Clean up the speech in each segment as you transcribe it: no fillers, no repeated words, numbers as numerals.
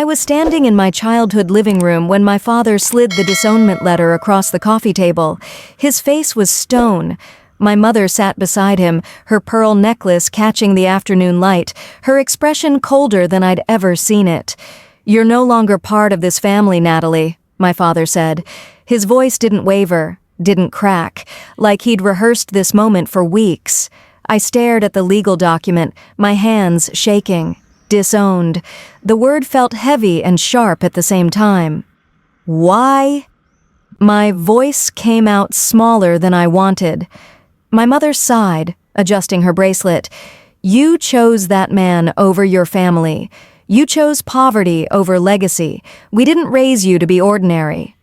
I was standing in my childhood living room when my father slid the disownment letter across the coffee table. His face was stone. My mother sat beside him, her pearl necklace catching the afternoon light, her expression colder than I'd ever seen it. "You're no longer part of this family, Natalie," my father said. His voice didn't waver, didn't crack, like he'd rehearsed this moment for weeks. I stared at the legal document, my hands shaking. Disowned. The word felt heavy and sharp at the same time. Why? My voice came out smaller than I wanted. My mother sighed, adjusting her bracelet. "You chose that man over your family. You chose poverty over legacy. We didn't raise you to be ordinary."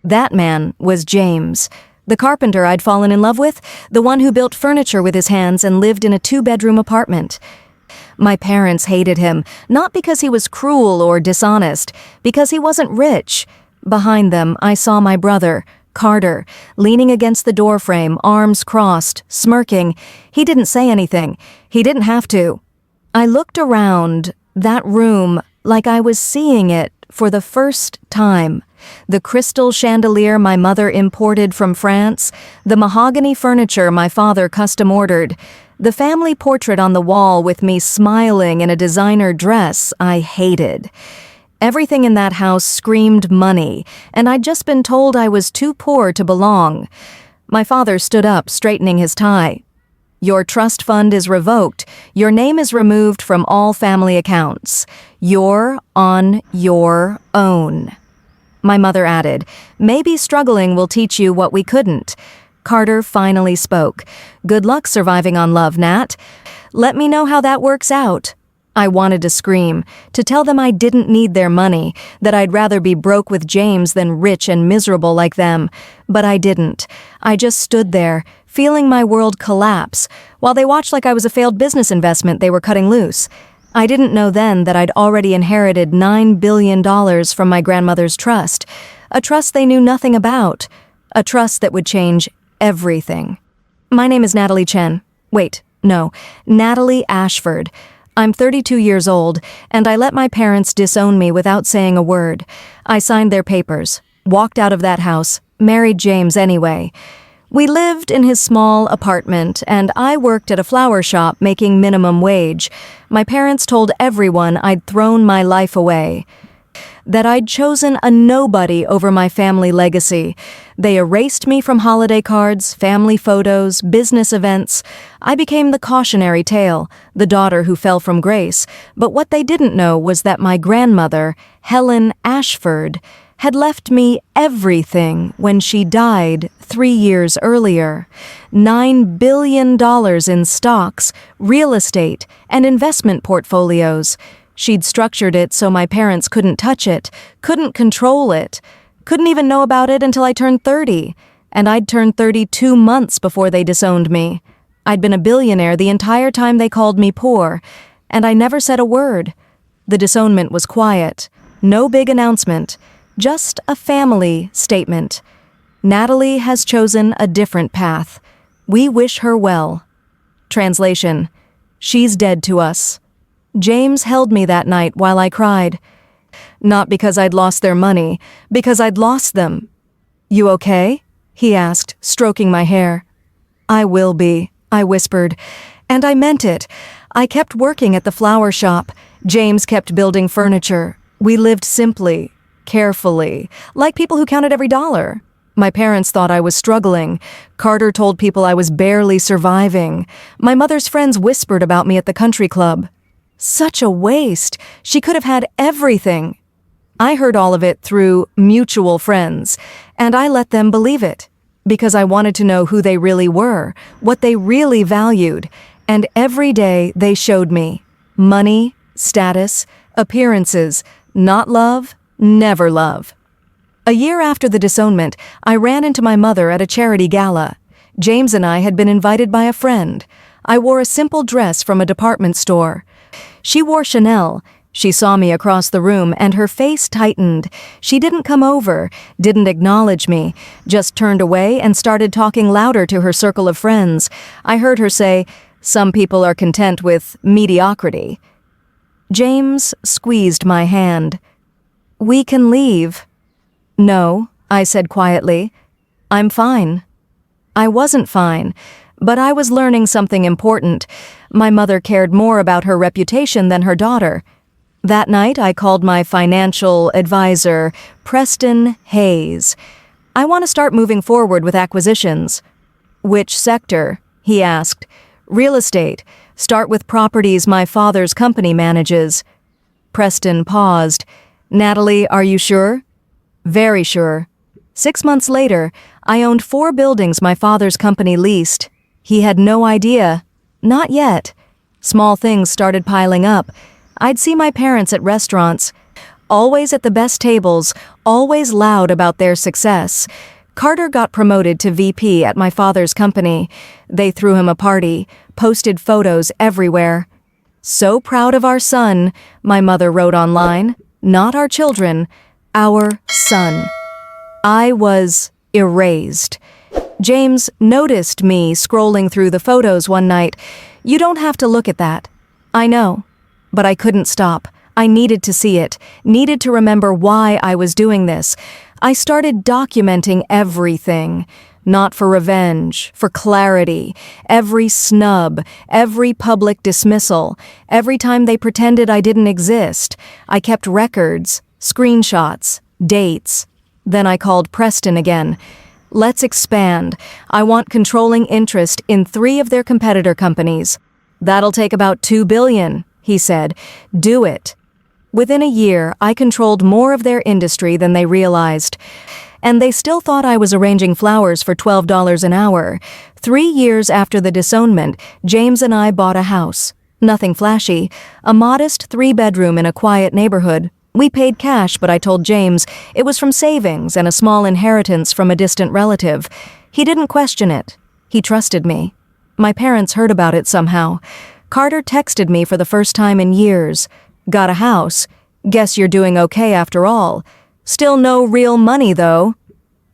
That man was James, the carpenter I'd fallen in love with, the one who built furniture with his hands and lived in a 2-bedroom apartment. My parents hated him, not because he was cruel or dishonest, because he wasn't rich. Behind them, I saw my brother, Carter, leaning against the doorframe, arms crossed, smirking. He didn't say anything. He didn't have to. I looked around that room like I was seeing it for the first time. The crystal chandelier my mother imported from France, the mahogany furniture my father custom-ordered, the family portrait on the wall with me smiling in a designer dress I hated. Everything in that house screamed money, and I'd just been told I was too poor to belong. My father stood up, straightening his tie. "Your trust fund is revoked. Your name is removed from all family accounts. You're on your own." My mother added, "Maybe struggling will teach you what we couldn't." Carter finally spoke. "Good luck surviving on love, Nat. Let me know how that works out." I wanted to scream, to tell them I didn't need their money, that I'd rather be broke with James than rich and miserable like them. But I didn't. I just stood there, feeling my world collapse, while they watched like I was a failed business investment they were cutting loose. I didn't know then that I'd already inherited $9 billion from my grandmother's trust, a trust they knew nothing about, a trust that would change everything. My name is Natalie Chen. Wait, no, Natalie Ashford. I'm 32 years old, and I let my parents disown me without saying a word. I signed their papers, walked out of that house, married James anyway. We lived in his small apartment, and I worked at a flower shop making minimum wage. My parents told everyone I'd thrown my life away, that I'd chosen a nobody over my family legacy. They erased me from holiday cards, family photos, business events. I became the cautionary tale, the daughter who fell from grace. But what they didn't know was that my grandmother, Helen Ashford, had left me everything when she died 3 years earlier. $9 billion in stocks, real estate, and investment portfolios. She'd structured it so my parents couldn't touch it, couldn't control it, couldn't even know about it until I turned 30. And I'd turned 32 months before they disowned me. I'd been a billionaire the entire time they called me poor, and I never said a word. The disownment was quiet. No big announcement. Just a family statement. Natalie has chosen a different path. We wish her well. Translation: She's dead to us. James held me that night while I cried. Not because I'd lost their money, because I'd lost them. "You okay?" he asked, stroking my hair. "I will be," I whispered. And I meant it. I kept working at the flower shop. James kept building furniture. We lived simply, carefully, like people who counted every dollar. My parents thought I was struggling. Carter told people I was barely surviving. My mother's friends whispered about me at the country club. Such a waste. She could have had everything. I heard all of it through mutual friends, and I let them believe it, because I wanted to know who they really were, what they really valued, and every day they showed me money, status, appearances, not love, never love. A year after the disownment, I ran into my mother at a charity gala. James and I had been invited by a friend. I wore a simple dress from a department store. She wore Chanel. She saw me across the room and her face tightened. She didn't come over, didn't acknowledge me, just turned away and started talking louder to her circle of friends. I heard her say, "Some people are content with mediocrity." James squeezed my hand. "We can leave." "No," I said quietly. "I'm fine." I wasn't fine, but I was learning something important. My mother cared more about her reputation than her daughter. That night, I called my financial advisor, Preston Hayes. "I want to start moving forward with acquisitions." "Which sector?" he asked. "Real estate. Start with properties my father's company manages." Preston paused. "Natalie, are you sure?" "Very sure." 6 months later, I owned 4 buildings my father's company leased. He had no idea. Not yet. Small things started piling up. I'd see my parents at restaurants, always at the best tables, always loud about their success. Carter got promoted to VP at my father's company. They threw him a party, posted photos everywhere. "So proud of our son," my mother wrote online. "Not our children, our son." I was erased. James noticed me scrolling through the photos one night. "You don't have to look at that." I know, but I couldn't stop. I needed to see it, needed to remember why I was doing this. I started documenting everything, not for revenge, for clarity. Every snub, every public dismissal, every time they pretended I didn't exist. I kept records, screenshots, dates. Then I called Preston again. "Let's expand. I want controlling interest in 3 of their competitor companies." "That'll take about $2 billion, he said. "Do it." Within a year, I controlled more of their industry than they realized. And they still thought I was arranging flowers for $12 an hour. 3 years after the disownment, James and I bought a house. Nothing flashy, a modest 3-bedroom in a quiet neighborhood. We paid cash, but I told James it was from savings and a small inheritance from a distant relative. He didn't question it. He trusted me. My parents heard about it somehow. Carter texted me for the first time in years. "Got a house. Guess you're doing okay after all. Still no real money, though."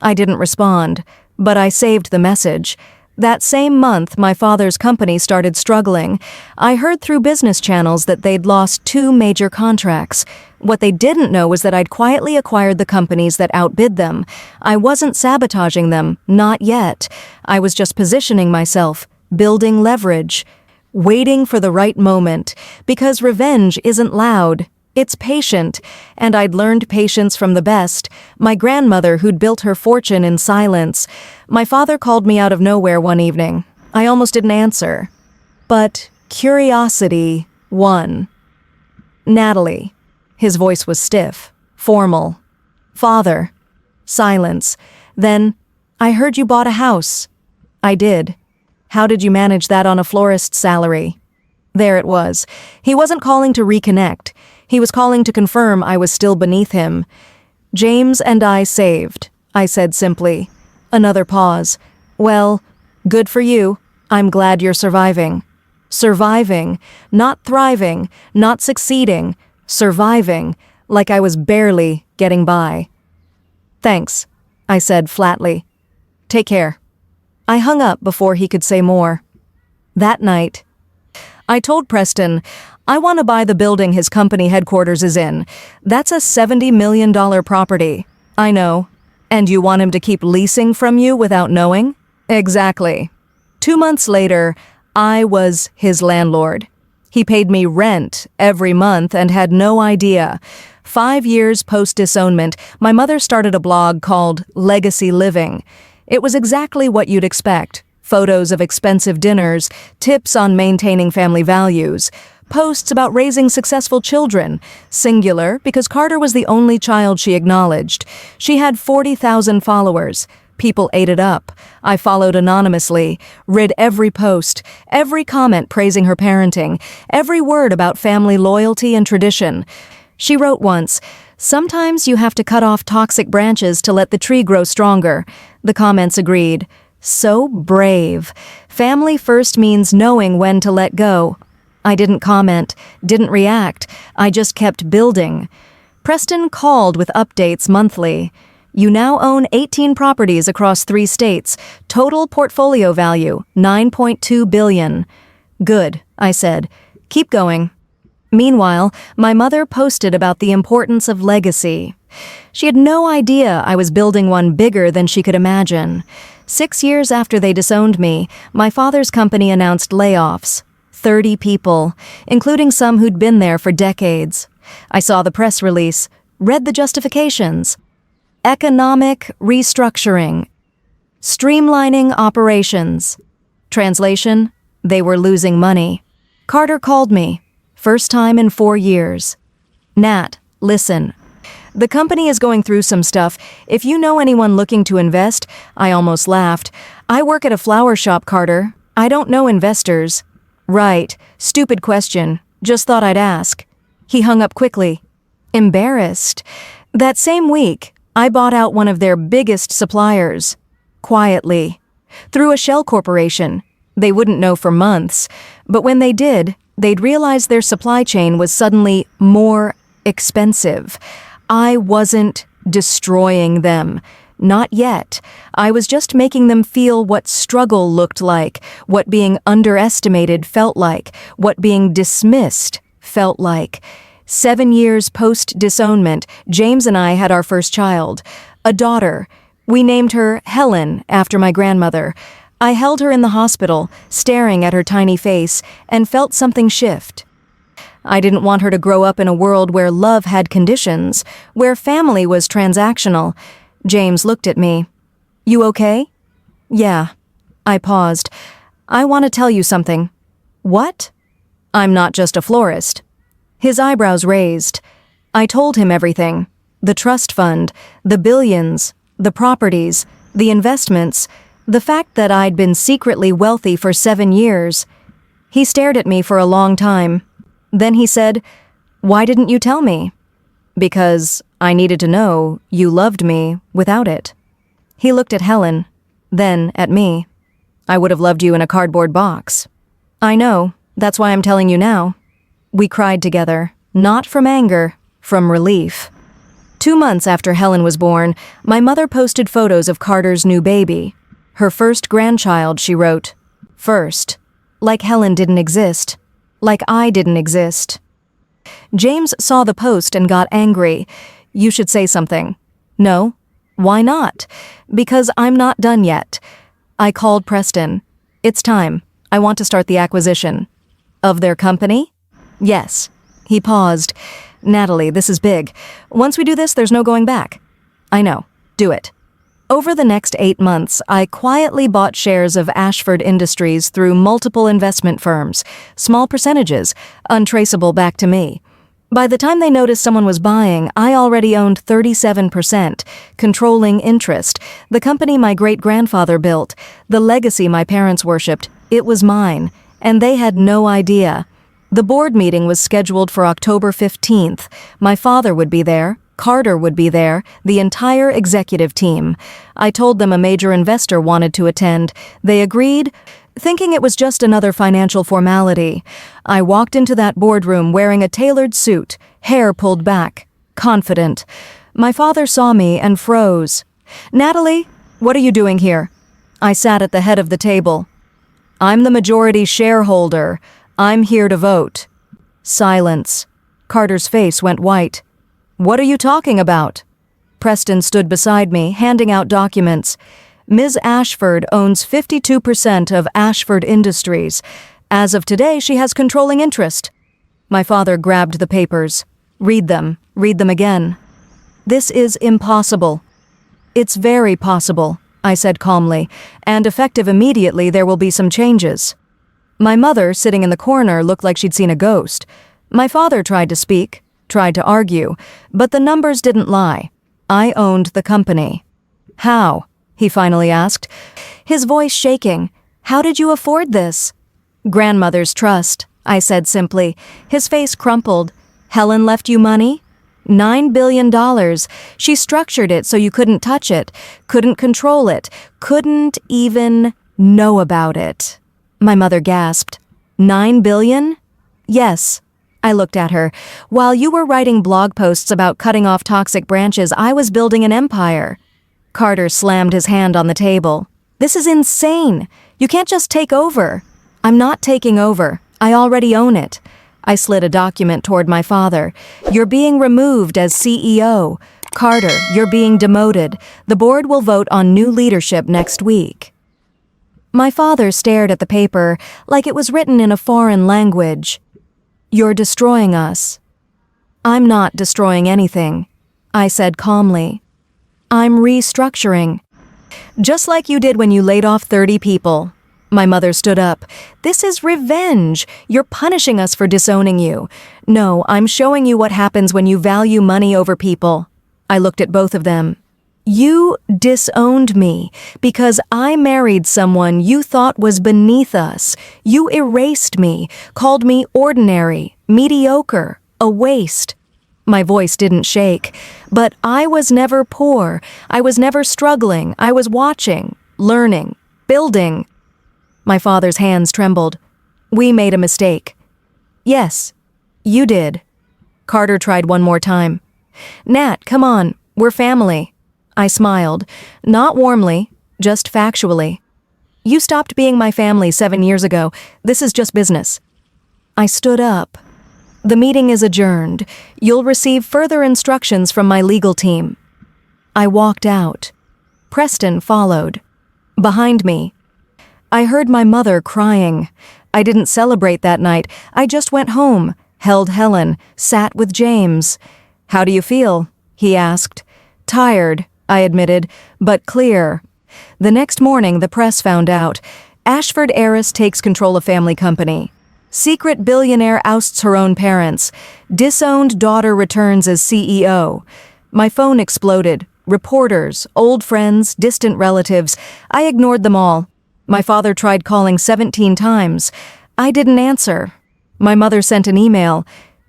I didn't respond, but I saved the message. That same month, my father's company started struggling. I heard through business channels that they'd lost 2 major contracts. What they didn't know was that I'd quietly acquired the companies that outbid them. I wasn't sabotaging them, not yet. I was just positioning myself, building leverage, waiting for the right moment, because revenge isn't loud. It's patient, and I'd learned patience from the best, my grandmother who'd built her fortune in silence. My father called me out of nowhere one evening. I almost didn't answer. But curiosity won. "Natalie." His voice was stiff, formal. "Father." Silence. Then, "I heard you bought a house." I did. "How did you manage that on a florist's salary?" There it was. He wasn't calling to reconnect. He was calling to confirm I was still beneath him. "James and I saved," I said simply. Another pause. "Well, good for you. I'm glad you're surviving." Surviving, not thriving, not succeeding. Surviving, like I was barely getting by. "Thanks," I said flatly. "Take care." I hung up before he could say more. That night, I told Preston, "I want to buy the building his company headquarters is in. That's a $70 million property." "I know. And you want him to keep leasing from you without knowing?" "Exactly." 2 months later, I was his landlord. He paid me rent every month and had no idea. 5 years post-disownment, my mother started a blog called Legacy Living. It was exactly what you'd expect. Photos of expensive dinners, tips on maintaining family values, posts about raising successful children, singular because Carter was the only child she acknowledged. She had 40,000 followers. People ate it up. I followed anonymously, read every post, every comment praising her parenting, every word about family loyalty and tradition. She wrote once, "Sometimes you have to cut off toxic branches to let the tree grow stronger." The comments agreed. So brave. Family first means knowing when to let go. I didn't comment, didn't react. I just kept building. Preston called with updates monthly. "You now own 18 properties across 3 states. Total portfolio value, $9.2 billion. "Good," I said. "Keep going." Meanwhile, my mother posted about the importance of legacy. She had no idea I was building one bigger than she could imagine. 6 years after they disowned me, my father's company announced layoffs. 30 people, including some who'd been there for decades. I saw the press release, read the justifications. Economic restructuring. Streamlining operations. Translation, they were losing money. Carter called me. First time in 4 years. Nat, listen. The company is going through some stuff. If you know anyone looking to invest, I almost laughed. I work at a flower shop, Carter. I don't know investors. Right. Stupid question. Just thought I'd ask. He hung up quickly. Embarrassed. That same week, I bought out one of their biggest suppliers. Quietly. Through a shell corporation. They wouldn't know for months. But when they did, they'd realize their supply chain was suddenly more expensive. I wasn't destroying them. Not yet. I was just making them feel what struggle looked like, what being underestimated felt like, what being dismissed felt like. 7 years post-disownment, James and I had our first child, a daughter. We named her Helen after my grandmother. I held her in the hospital, staring at her tiny face, and felt something shift. I didn't want her to grow up in a world where love had conditions, where family was transactional. James looked at me. You okay? Yeah. I paused. I want to tell you something. What? I'm not just a florist. His eyebrows raised. I told him everything. The trust fund, the billions, the properties, the investments, the fact that I'd been secretly wealthy for 7 years. He stared at me for a long time. Then he said, "Why didn't you tell me?" Because I needed to know you loved me without it. He looked at Helen, then at me. I would have loved you in a cardboard box. I know, that's why I'm telling you now. We cried together, not from anger, from relief. 2 months after Helen was born, my mother posted photos of Carter's new baby. Her first grandchild, she wrote. First. Like Helen didn't exist. Like I didn't exist. James saw the post and got angry. You should say something. No. Why not? Because I'm not done yet. I called Preston. It's time. I want to start the acquisition. Of their company? Yes. He paused. Natalie, this is big. Once we do this, there's no going back. I know. Do it. Over the next 8 months, I quietly bought shares of Ashford Industries through multiple investment firms, small percentages, untraceable back to me. By the time they noticed someone was buying, I already owned 37%, controlling interest, the company my great-grandfather built, the legacy my parents worshipped. It was mine, and they had no idea. The board meeting was scheduled for October 15th. My father would be there. Carter would be there, the entire executive team. I told them a major investor wanted to attend. They agreed, thinking it was just another financial formality. I walked into that boardroom wearing a tailored suit, hair pulled back, confident. My father saw me and froze. Natalie, what are you doing here? I sat at the head of the table. I'm the majority shareholder. I'm here to vote. Silence. Carter's face went white. What are you talking about? Preston stood beside me, handing out documents. Ms. Ashford owns 52% of Ashford Industries. As of today, she has controlling interest. My father grabbed the papers. Read them again. This is impossible. It's very possible, I said calmly, and effective immediately there will be some changes. My mother, sitting in the corner, looked like she'd seen a ghost. My father tried to speak, tried to argue, but the numbers didn't lie. I owned the company. How? He finally asked, his voice shaking. How did you afford this? Grandmother's trust, I said simply. His face crumpled. Helen left you money? $9 billion. She structured it so you couldn't touch it, couldn't control it, couldn't even know about it. My mother gasped. 9 billion? Yes. I looked at her. While you were writing blog posts about cutting off toxic branches, I was building an empire. Carter slammed his hand on the table. This is insane. You can't just take over. I'm not taking over. I already own it. I slid a document toward my father. You're being removed as CEO. Carter, you're being demoted. The board will vote on new leadership next week. My father stared at the paper like it was written in a foreign language. You're destroying us. I'm not destroying anything, I said calmly. I'm restructuring. Just like you did when you laid off 30 people. My mother stood up. This is revenge. You're punishing us for disowning you. No, I'm showing you what happens when you value money over people. I looked at both of them. You disowned me because I married someone you thought was beneath us. You erased me, called me ordinary, mediocre, a waste. My voice didn't shake, but I was never poor. I was never struggling. I was watching, learning, building. My father's hands trembled. We made a mistake. Yes, you did. Carter tried one more time. Nat, come on, we're family. I smiled, not warmly, just factually. You stopped being my family 7 years ago. This is just business. I stood up. The meeting is adjourned. You'll receive further instructions from my legal team. I walked out. Preston followed. Behind me. I heard my mother crying. I didn't celebrate that night. I just went home, held Helen, sat with James. How do you feel? He asked. Tired, I admitted, but clear. The next morning, the press found out. Ashford heiress takes control of family company. Secret billionaire ousts her own parents. Disowned daughter returns as CEO. My phone exploded. Reporters, old friends, distant relatives. I ignored them all. My father tried calling 17 times. I didn't answer. My mother sent an email.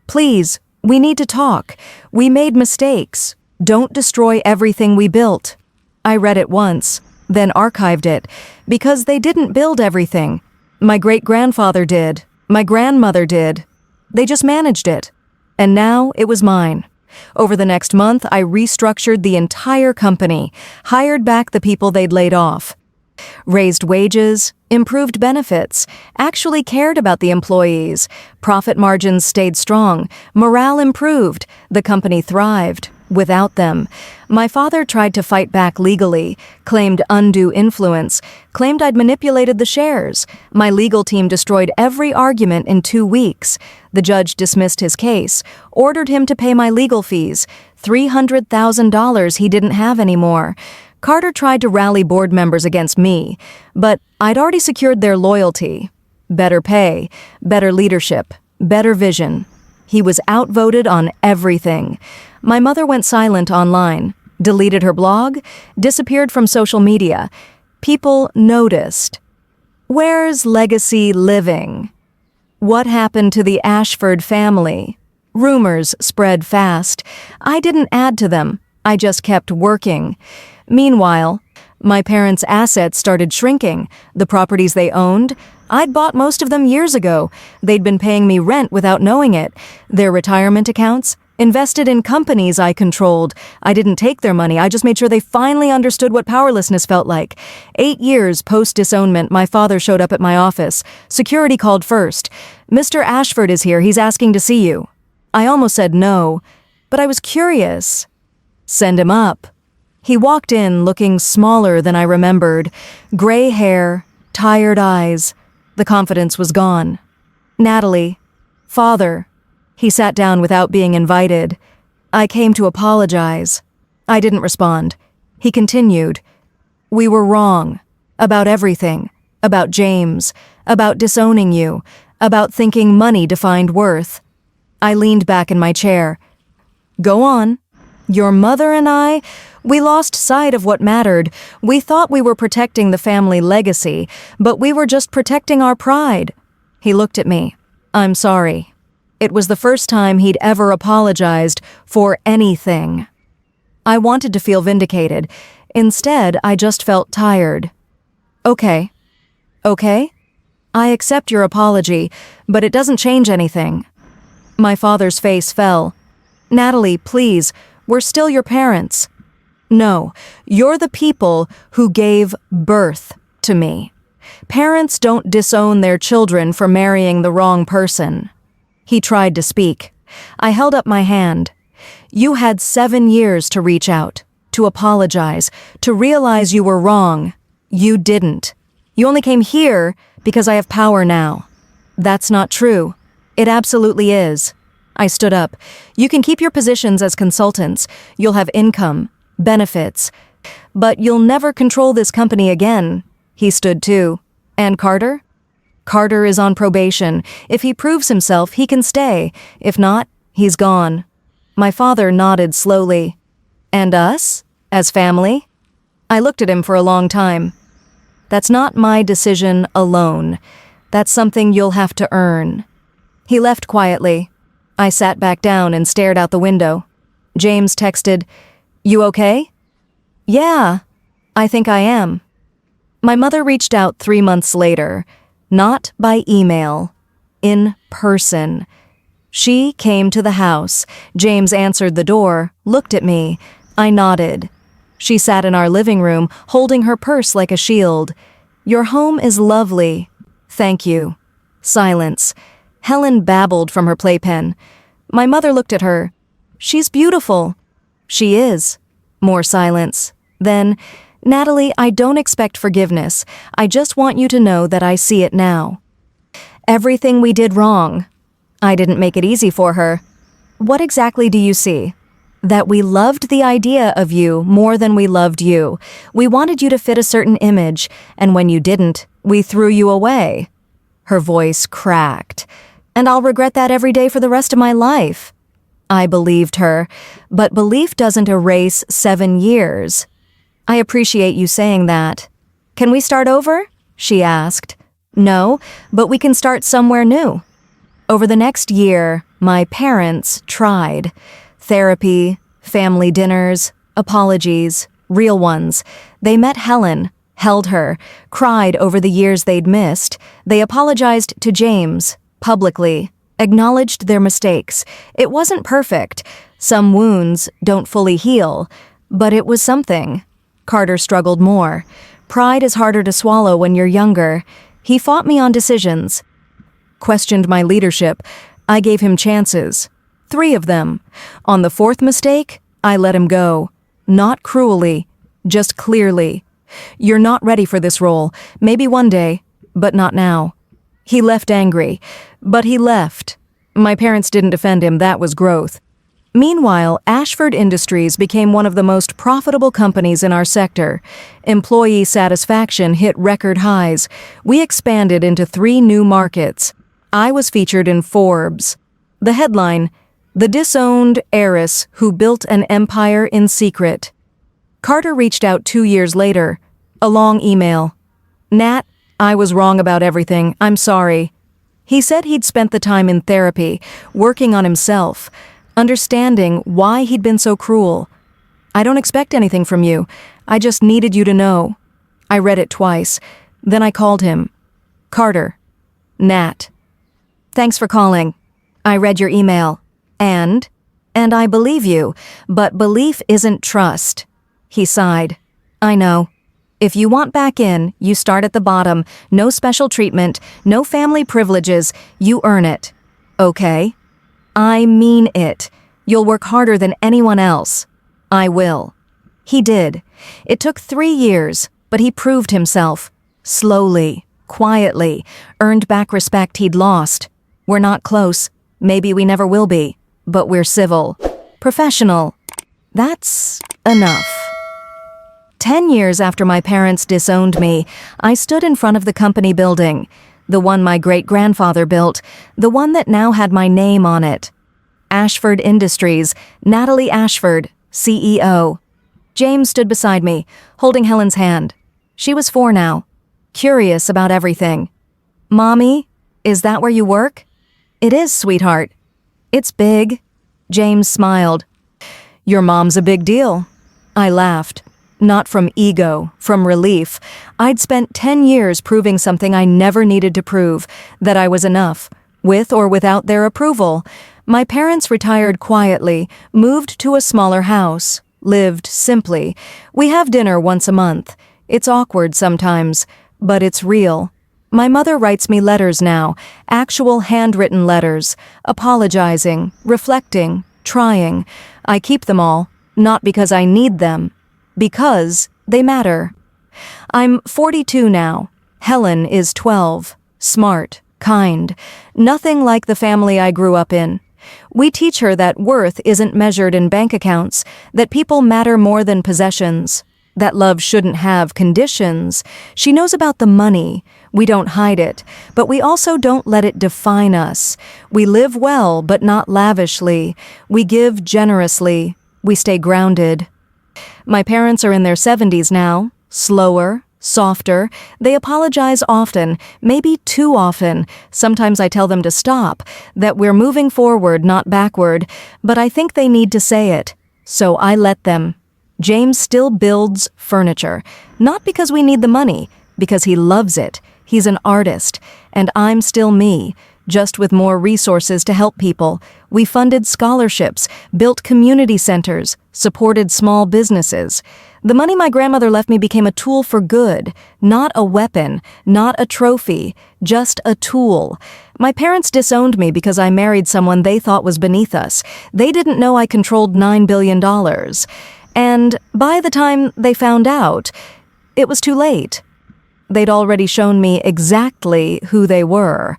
Please, we need to talk. We made mistakes. Don't destroy everything we built. I read it once, then archived it, because they didn't build everything. My great-grandfather did. My grandmother did. They just managed it. And now it was mine. Over the next month, I restructured the entire company, hired back the people they'd laid off. Raised wages, improved benefits, actually cared about the employees. Profit margins stayed strong. Morale improved. The company thrived. Without them. My father tried to fight back legally, claimed undue influence, claimed I'd manipulated the shares. My legal team destroyed every argument in 2 weeks. The judge dismissed his case, ordered him to pay my legal fees, $300,000 he didn't have anymore. Carter tried to rally board members against me, but I'd already secured their loyalty. Better pay, better leadership, better vision. He was outvoted on everything. My mother went silent online, deleted her blog, disappeared from social media. People noticed. Where's legacy living? What happened to the Ashford family? Rumors spread fast. I didn't add to them. I just kept working. Meanwhile, my parents' assets started shrinking. The properties they owned, I'd bought most of them years ago. They'd been paying me rent without knowing it. Their retirement accounts, invested in companies I controlled. I didn't take their money. I just made sure they finally understood what powerlessness felt like. 8 years post-disownment, my father showed up at my office. Security called first. Mr. Ashford is here. He's asking to see you. I almost said no, but I was curious. Send him up. He walked in looking smaller than I remembered. Gray hair, tired eyes. The confidence was gone. Natalie. Father. He sat down without being invited. I came to apologize. I didn't respond. He continued. We were wrong. About everything. About James. About disowning you. About thinking money defined worth. I leaned back in my chair. Go on. Your mother and I, we lost sight of what mattered. We thought we were protecting the family legacy, but we were just protecting our pride. He looked at me. I'm sorry. It was the first time he'd ever apologized for anything. I wanted to feel vindicated. Instead, I just felt tired. Okay. Okay? I accept your apology, but it doesn't change anything. My father's face fell. Natalie, please, we're still your parents. No, you're the people who gave birth to me. Parents don't disown their children for marrying the wrong person. He tried to speak. I held up my hand. You had 7 years to reach out, to apologize, to realize you were wrong. You didn't. You only came here because I have power now. That's not true. It absolutely is. I stood up. You can keep your positions as consultants. You'll have income, benefits. But you'll never control this company again. He stood too. And Carter? Carter is on probation. If he proves himself, he can stay. If not, he's gone. My father nodded slowly. And us? As family? I looked at him for a long time. That's not my decision alone. That's something you'll have to earn. He left quietly. I sat back down and stared out the window. James texted, "You okay?" "Yeah, I think I am." My mother reached out 3 months later, not by email, in person. She came to the house. James answered the door, looked at me. I nodded. She sat in our living room, holding her purse like a shield. "Your home is lovely." "Thank you." Silence. Helen babbled from her playpen. My mother looked at her. "She's beautiful." "She is." More silence. Then, "Natalie, I don't expect forgiveness. I just want you to know that I see it now. Everything we did wrong." I didn't make it easy for her. "What exactly do you see?" "That we loved the idea of you more than we loved you. We wanted you to fit a certain image, and when you didn't, we threw you away." Her voice cracked. "And I'll regret that every day for the rest of my life." I believed her, but belief doesn't erase 7 years. "I appreciate you saying that." "Can we start over?" she asked. "No, but we can start somewhere new." Over the next year, my parents tried. Therapy, family dinners, apologies, real ones. They met Helen, held her, cried over the years they'd missed. They apologized to James, publicly, acknowledged their mistakes. It wasn't perfect. Some wounds don't fully heal, but it was something. Carter struggled more. Pride is harder to swallow when you're younger. He fought me on decisions. Questioned my leadership. I gave him chances. 3 of them. On the 4th mistake, I let him go. Not cruelly, just clearly. "You're not ready for this role. Maybe one day, but not now." He left angry, but he left. My parents didn't defend him, that was growth. Meanwhile, Ashford Industries became one of the most profitable companies in our sector. Employee satisfaction hit record highs. We expanded into 3 new markets. I was featured in Forbes. The headline, "The Disowned Heiress Who Built an Empire in Secret." Carter reached out 2 years later. A long email. "Nat, I was wrong about everything. I'm sorry." He said he'd spent the time in therapy, working on himself, understanding why he'd been so cruel. "I don't expect anything from you. I just needed you to know." I read it twice. Then I called him. "Carter." "Nat. Thanks for calling. I read your email. And I believe you, but belief isn't trust." He sighed. "I know. If you want back in, you start at the bottom. No special treatment, no family privileges. You earn it. Okay? I mean it. You'll work harder than anyone else. I will." He did. It took 3 years, but he proved himself. Slowly, quietly, earned back respect he'd lost. We're not close. Maybe we never will be. But we're civil. Professional. That's enough. 10 years after my parents disowned me, I stood in front of the company building. The one my great-grandfather built. The one that now had my name on it. Ashford Industries, Natalie Ashford, CEO. James stood beside me, holding Helen's hand. She was 4 now, curious about everything. "Mommy, is that where you work?" "It is, sweetheart." "It's big." James smiled. "Your mom's a big deal." I laughed. Not from ego, from relief. I'd spent 10 years proving something I never needed to prove, that I was enough, with or without their approval. My parents retired quietly, moved to a smaller house, lived simply. We have dinner once a month. It's awkward sometimes, but it's real. My mother writes me letters now, actual handwritten letters, apologizing, reflecting, trying. I keep them all, not because I need them, because they matter. I'm 42 now. Helen is 12. Smart, kind. Nothing like the family I grew up in. We teach her that worth isn't measured in bank accounts, that people matter more than possessions, that love shouldn't have conditions. She knows about the money. We don't hide it, but we also don't let it define us. We live well, but not lavishly. We give generously. We stay grounded. My parents are in their 70s now, slower, softer. They apologize often, maybe too often. Sometimes I tell them to stop, that we're moving forward, not backward, but I think they need to say it. So I let them. James still builds furniture, not because we need the money, because he loves it. He's an artist, and I'm still me, just with more resources to help people. We funded scholarships, built community centers, supported small businesses. The money my grandmother left me became a tool for good, not a weapon, not a trophy, just a tool. My parents disowned me because I married someone they thought was beneath us. They didn't know I controlled $9 billion. And by the time they found out, it was too late. They'd already shown me exactly who they were.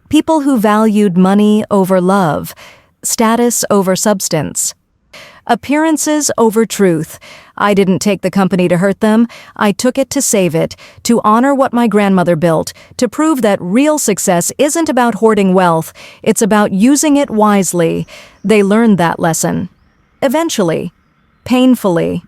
People who valued money over love, status over substance, appearances over truth. I didn't take the company to hurt them. I took it to save it, to honor what my grandmother built, to prove that real success isn't about hoarding wealth, it's about using it wisely. They learned that lesson. Eventually. Painfully.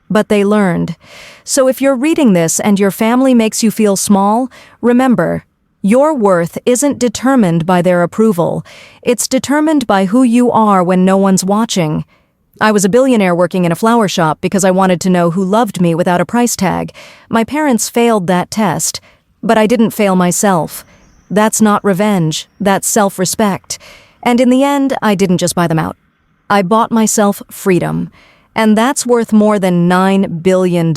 But they learned. So if you're reading this and your family makes you feel small, remember, your worth isn't determined by their approval. It's determined by who you are when no one's watching. I was a billionaire working in a flower shop because I wanted to know who loved me without a price tag. My parents failed that test, but I didn't fail myself. That's not revenge, that's self-respect. And in the end, I didn't just buy them out. I bought myself freedom. And that's worth more than $9 billion.